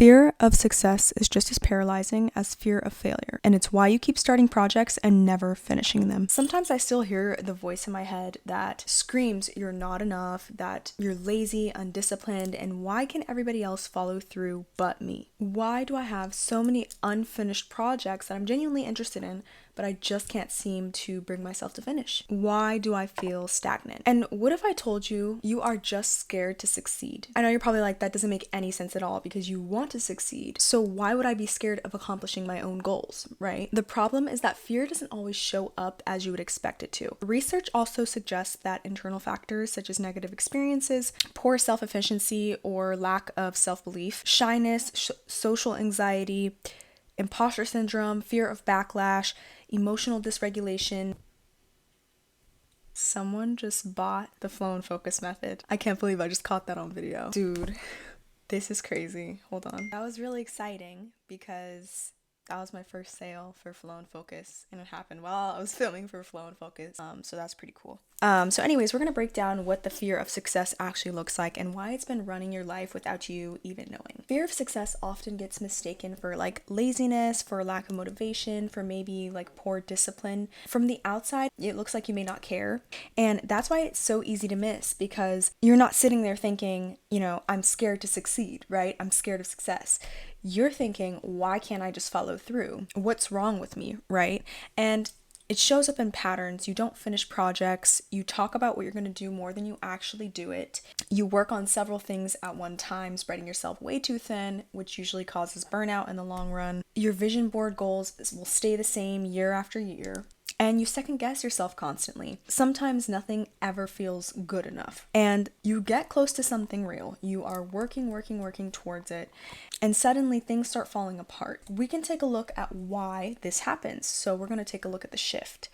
Fear of success is just as paralyzing as fear of failure, and it's why you keep starting projects and never finishing them. Sometimes I still hear the voice in my head that screams you're not enough, that you're lazy, undisciplined, and why can everybody else follow through but me? Why do I have so many unfinished projects that I'm genuinely interested in, but I just can't seem to bring myself to finish? Why do I feel stagnant? And what if I told you you are just scared to succeed? I know you're probably like, that doesn't make any sense at all because you want to succeed. So why would I be scared of accomplishing my own goals, right? The problem is that fear doesn't always show up as you would expect it to. Research also suggests that internal factors such as negative experiences, poor self-efficiency or lack of self-belief, shyness, social anxiety, imposter syndrome, fear of backlash, emotional dysregulation. Someone just bought the flow and focus method. I can't believe I just caught that on video. Dude, this is crazy. Hold on. That was really exciting because that was my first sale for Flow and Focus, and it happened while I was filming for Flow and Focus. So that's pretty cool. So anyways, we're gonna break down what the fear of success actually looks like and why it's been running your life without you even knowing. Fear of success often gets mistaken for like laziness, for lack of motivation, for maybe like poor discipline. From the outside, it looks like you may not care, and that's why it's so easy to miss, because you're not sitting there thinking, I'm scared to succeed, right? I'm scared of success. You're thinking, why can't I just follow through? What's wrong with me, right? And it shows up in patterns. You don't finish projects. You talk about what you're going to do more than you actually do it. You work on several things at one time, spreading yourself way too thin, which usually causes burnout in the long run. Your vision board goals will stay the same year after year. And you second guess yourself constantly. Sometimes nothing ever feels good enough. And you get close to something real. You are working towards it. And suddenly things start falling apart. We can take a look at why this happens. So we're going to take a look at the shift.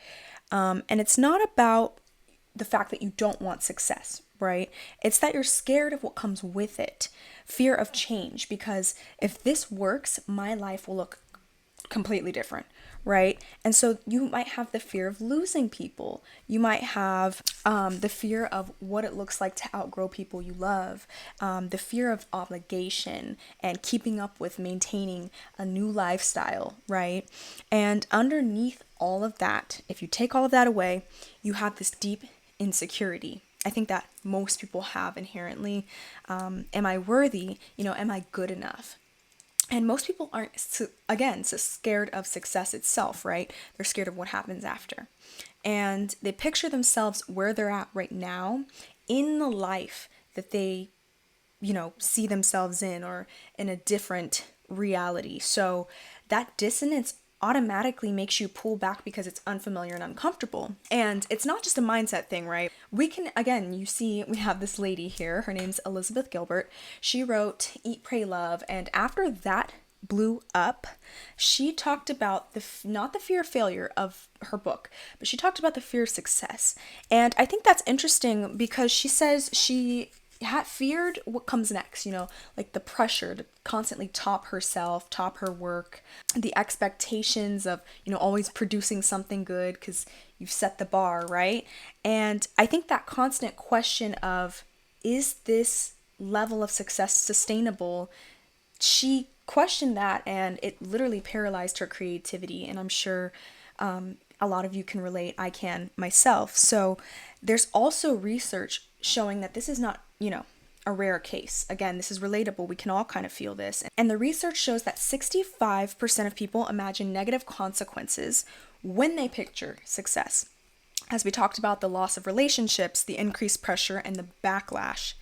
And it's not about the fact that you don't want success, right? It's that you're scared of what comes with it. Fear of change. Because if this works, my life will look completely different, right? And so you might have the fear of losing people. You might have the fear of what it looks like to outgrow people you love, the fear of obligation and keeping up with maintaining a new lifestyle, right? And underneath all of that, if you take all of that away, you have this deep insecurity. I think that most people have inherently. Am I worthy? Am I good enough? And most people aren't, so scared of success itself, right? They're scared of what happens after. And they picture themselves where they're at right now in the life that they, see themselves in, or in a different reality. So that dissonance automatically makes you pull back because it's unfamiliar and uncomfortable. And it's not just a mindset thing, right? We can, again, we have this lady here. Her name's Elizabeth Gilbert. She wrote Eat, Pray, Love. And after that blew up, she talked about not the fear of failure of her book, but she talked about the fear of success. And I think that's interesting because she says she had feared what comes next, like the pressure to constantly top herself, top her work, the expectations of, always producing something good because you've set the bar, right? And I think that constant question of, is this level of success sustainable? She questioned that, and it literally paralyzed her creativity. And I'm sure a lot of you can relate. I can myself. So there's also research showing that this is not, a rare case. Again, this is relatable. We can all kind of feel this. And the research shows that 65% of people imagine negative consequences when they picture success. As we talked about, the loss of relationships, the increased pressure, and the backlash.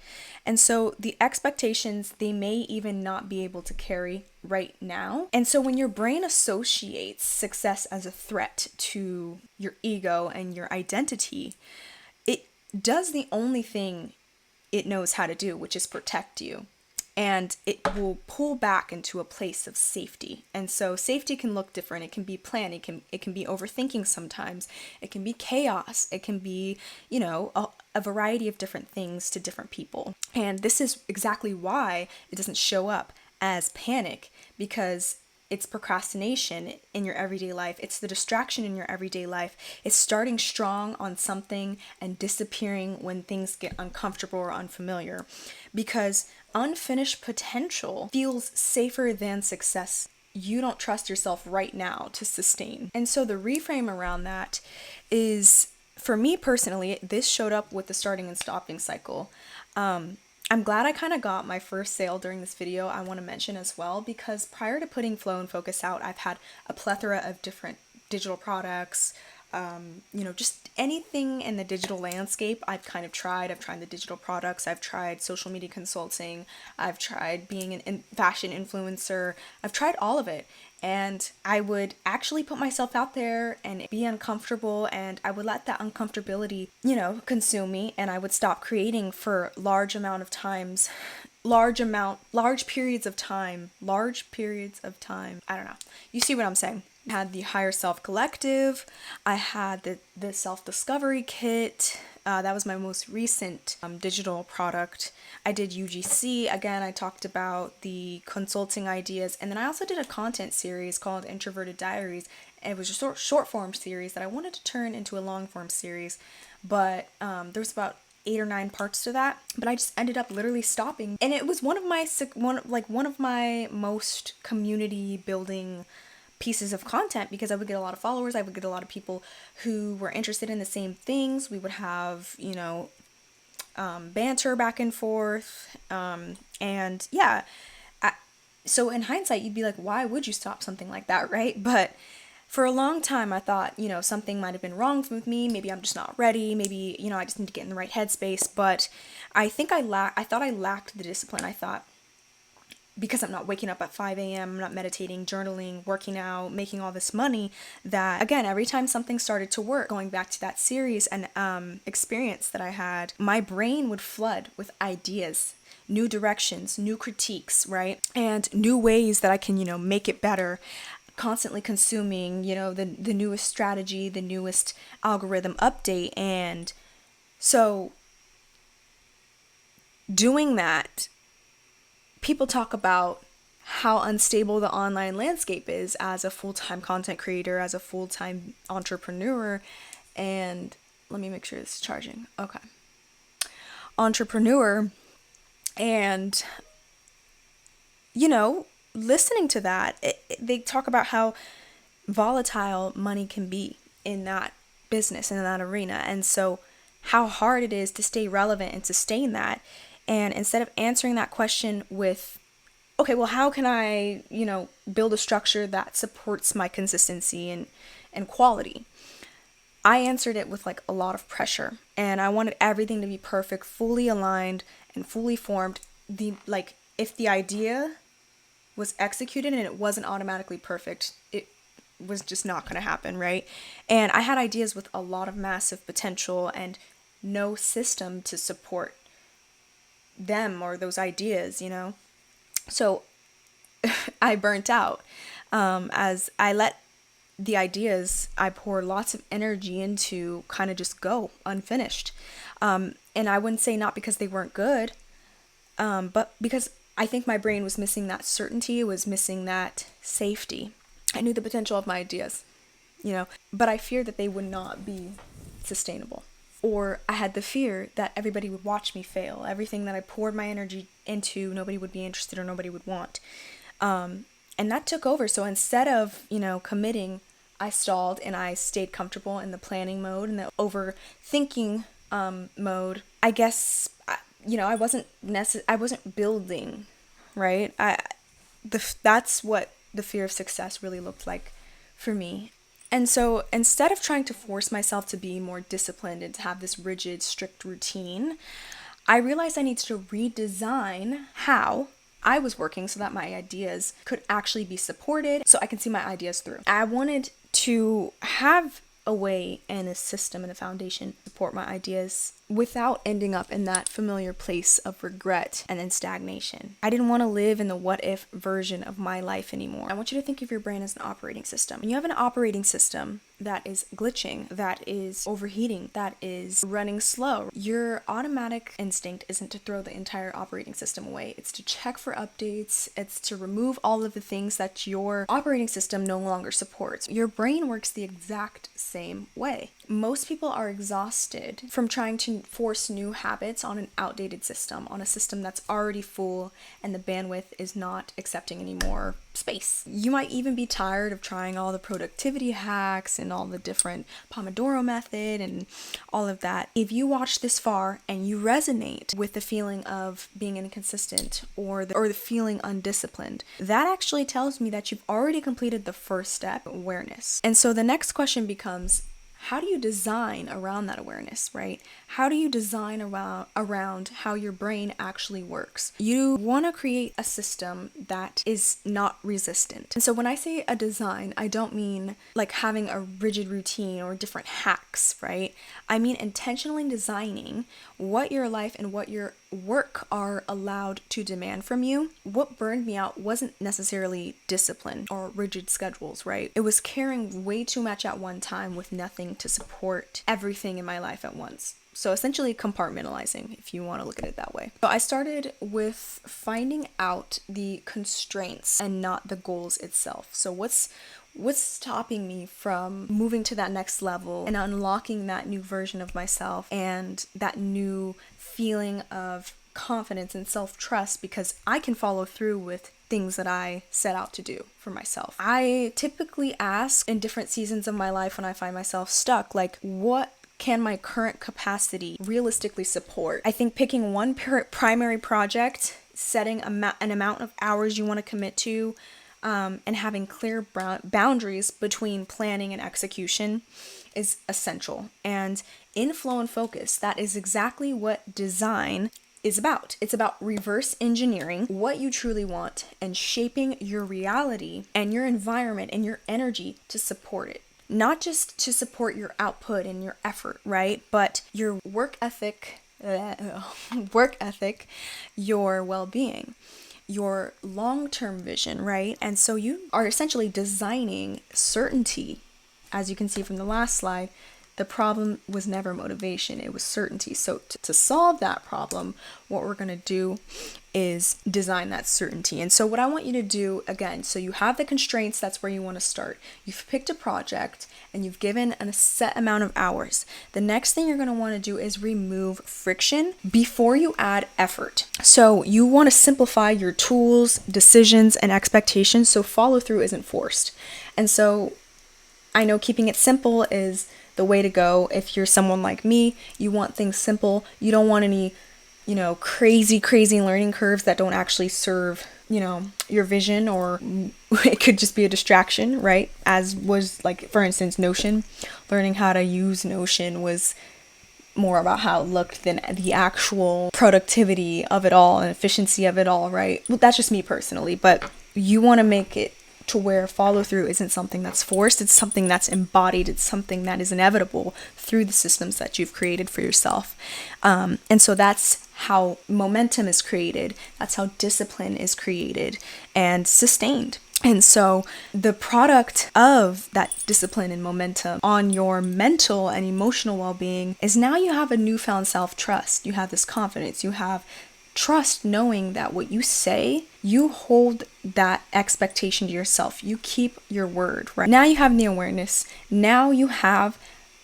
And so the expectations, they may even not be able to carry right now. And so when your brain associates success as a threat to your ego and your identity, it does the only thing it knows how to do, which is protect you. And it will pull back into a place of safety. And so safety can look different. It can be planned. It can be overthinking sometimes. It can be chaos. It can be, a variety of different things to different people. And this is exactly why it doesn't show up as panic, because it's procrastination in your everyday life. It's the distraction in your everyday life. It's starting strong on something and disappearing when things get uncomfortable or unfamiliar. Because unfinished potential feels safer than success. You don't trust yourself right now to sustain. And so the reframe around that is, for me personally, this showed up with the starting and stopping cycle. I'm glad I kind of got my first sale during this video, I want to mention as well, because prior to putting Flow and Focus out, I've had a plethora of different digital products, just anything in the digital landscape I've kind of tried. I've tried the digital products, I've tried social media consulting, I've tried being an fashion influencer, I've tried all of it. And I would actually put myself out there and be uncomfortable, and I would let that uncomfortability, consume me, and I would stop creating for large periods of time. I don't know. You see what I'm saying? I had the Higher Self Collective. I had the Self-Discovery Kit. That was my most recent digital product. I did UGC. Again, I talked about the consulting ideas. And then I also did a content series called Introverted Diaries. It was a short form series that I wanted to turn into a long form series. But there's about 8 or 9 parts to that, but I just ended up literally stopping. And it was one of my most community building pieces of content, because I would get a lot of followers, I would get a lot of people who were interested in the same things. We would have, banter back and forth, and yeah. So in hindsight, you'd be like, why would you stop something like that, right? But for a long time, I thought, something might have been wrong with me. Maybe I'm just not ready. Maybe, I just need to get in the right headspace. But I think I thought I lacked the discipline. I thought, because I'm not waking up at 5 a.m., I'm not meditating, journaling, working out, making all this money, that, again, every time something started to work, going back to that series and experience that I had, my brain would flood with ideas, new directions, new critiques, right? And new ways that I can, make it better. Constantly consuming, the newest strategy, the newest algorithm update. And so doing that, people talk about how unstable the online landscape is as a full-time content creator, as a full-time entrepreneur. And let me make sure this is charging. Okay. Entrepreneur. And, listening to that, they talk about how volatile money can be in that business, in that arena. And so how hard it is to stay relevant and sustain that. And instead of answering that question with, okay, well, how can I, build a structure that supports my consistency and quality? I answered it with a lot of pressure, and I wanted everything to be perfect, fully aligned and fully formed. If the idea was executed and it wasn't automatically perfect, it was just not going to happen, right? And I had ideas with a lot of massive potential and no system to support them or those ideas, So I burnt out as I let the ideas I poured lots of energy into kind of just go unfinished. And I wouldn't say not because they weren't good, but because I think my brain was missing that certainty, it was missing that safety. I knew the potential of my ideas, but I feared that they would not be sustainable. Or I had the fear that everybody would watch me fail. Everything that I poured my energy into, nobody would be interested or nobody would want. And that took over. So instead of, committing, I stalled and I stayed comfortable in the planning mode and the overthinking mode. I guess, I wasn't building, right? That's what the fear of success really looked like for me. And so instead of trying to force myself to be more disciplined and to have this rigid, strict routine, I realized I needed to redesign how I was working so that my ideas could actually be supported, so I can see my ideas through. I wanted to have a way and a system and a foundation to support my ideas without ending up in that familiar place of regret and then stagnation. I didn't want to live in the what if version of my life anymore. I want you to think of your brain as an operating system. When you have an operating system that is glitching, that is overheating, that is running slow, your automatic instinct isn't to throw the entire operating system away. It's to check for updates. It's to remove all of the things that your operating system no longer supports. Your brain works the exact same way. Most people are exhausted from trying to force new habits on an outdated system, on a system that's already full and the bandwidth is not accepting any more space. You might even be tired of trying all the productivity hacks and all the different Pomodoro method and all of that. If you watch this far and you resonate with the feeling of being inconsistent or the feeling undisciplined, that actually tells me that you've already completed the first step, awareness. And so the next question becomes, how do you design around that awareness, right? How do you design around how your brain actually works? You want to create a system that is not resistant. And so when I say a design, I don't mean like having a rigid routine or different hacks, right? I mean intentionally designing what your life and what your work are allowed to demand from you. What burned me out wasn't necessarily discipline or rigid schedules, right? It was caring way too much at one time with nothing to support everything in my life at once. So essentially compartmentalizing, if you want to look at it that way. So I started with finding out the constraints and not the goals itself. So what's stopping me from moving to that next level and unlocking that new version of myself and that new feeling of confidence and self-trust, because I can follow through with things that I set out to do for myself. I typically ask in different seasons of my life when I find myself stuck, like, what can my current capacity realistically support? I think picking one primary project, setting an amount of hours you want to commit to, and having clear boundaries between planning and execution is essential. And in Flow and Focus, that is exactly what design is about. It's about reverse engineering what you truly want and shaping your reality and your environment and your energy to support it. Not just to support your output and your effort, right? But your work ethic, your well-being, your long-term vision, right? And so you are essentially designing certainty. As you can see from the last slide, the problem was never motivation, it was certainty. So to solve that problem, what we're going to do is design that certainty. And so what I want you to do, again, so you have the constraints, that's where you want to start. You've picked a project and you've given a set amount of hours. The next thing you're going to want to do is remove friction before you add effort. So you want to simplify your tools, decisions, and expectations so follow through isn't forced. And so I know keeping it simple is the way to go. If you're someone like me, you want things simple. You don't want any, crazy learning curves that don't actually serve, your vision, or it could just be a distraction, right? As was, like, for instance, Notion. Learning how to use Notion was more about how it looked than the actual productivity of it all and efficiency of it all, right? Well, that's just me personally, but you want to make it to where follow through isn't something that's forced, it's something that's embodied, it's something that is inevitable through the systems that you've created for yourself. And so that's how momentum is created, that's how discipline is created and sustained. And so the product of that discipline and momentum on your mental and emotional well-being is now you have a newfound self-trust, you have this confidence, you have trust knowing that what you say, you hold that expectation to yourself. You keep your word, right? Now you have the awareness. Now you have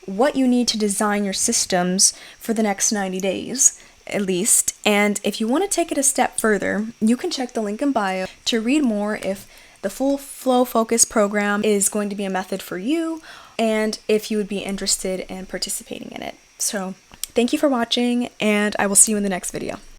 what you need to design your systems for the next 90 days, at least. And if you want to take it a step further, you can check the link in bio to read more if the full Flow Focus program is going to be a method for you and if you would be interested in participating in it. So thank you for watching, and I will see you in the next video.